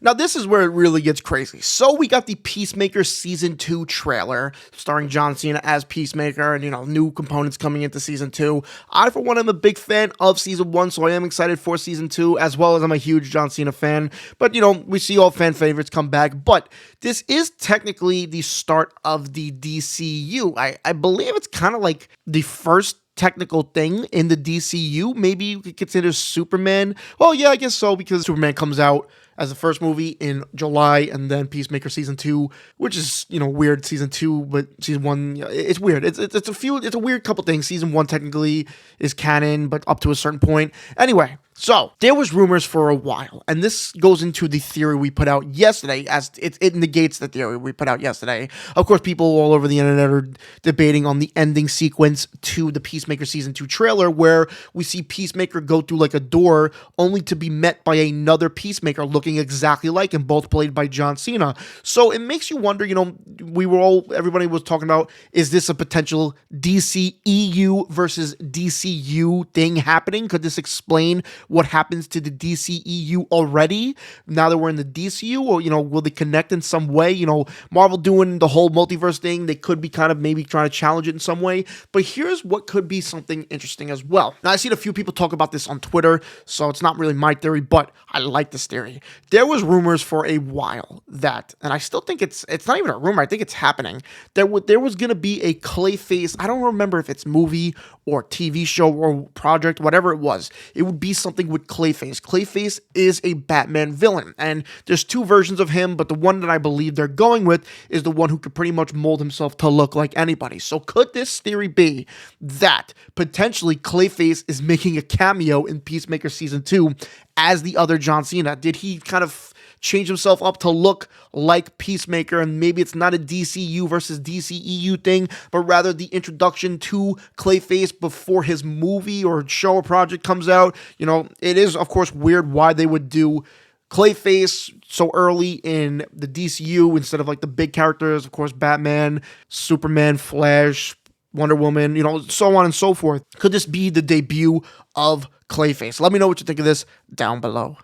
Now, this is where it really gets crazy. So, we got the Peacemaker Season 2 trailer starring John Cena as Peacemaker and, new components coming into Season 2. I, for one, am a big fan of Season 1, so I am excited for Season 2, as well as I'm a huge John Cena fan. But, we see all fan favorites come back. But this is technically the start of the DCU. I believe it's kind of like the first technical thing in the DCU. Maybe you could consider Superman. Well, yeah, I guess so, because Superman comes out as the first movie in July, and then Peacemaker Season 2, which is, weird, Season 2, but Season 1, it's weird. It's a weird couple things. Season 1 technically is canon, but up to a certain point. Anyway, so there was rumors for a while, and this goes into the theory we put out yesterday, as it negates the theory we put out yesterday. Of course, people all over the internet are debating on the ending sequence to the Peacemaker Season 2 trailer, where we see Peacemaker go through like a door, only to be met by another Peacemaker looking exactly like him, both played by John Cena. So it makes you wonder, everybody was talking about, is this a potential DCEU versus DCU thing happening? Could this explain what happens to the DCEU already now that we're in the DCU, or will they connect in some way? Marvel doing the whole multiverse thing, they could be kind of maybe trying to challenge it in some way. But here's what could be something interesting as well. Now, I've seen a few people talk about this on Twitter, so it's not really my theory, but I like this theory. There was rumors for a while that, and I still think it's not even a rumor, I think it's happening, there was going to be a Clayface, I don't remember if it's movie or TV show or project, whatever it was. It would be something with Clayface. Clayface is a Batman villain, and there's two versions of him, but the one that I believe they're going with is the one who could pretty much mold himself to look like anybody. So could this theory be that potentially Clayface is making a cameo in Peacemaker Season 2 as the other John Cena? Did he kind of change himself up to look like Peacemaker, and maybe it's not a DCU versus DCEU thing, but rather the introduction to Clayface before his movie or show or project comes out? It is, of course, weird why they would do Clayface so early in the DCU instead of like the big characters, of course, Batman, Superman, Flash, Wonder Woman, so on and so forth. Could this be the debut of Clayface? Let me know what you think of this down below.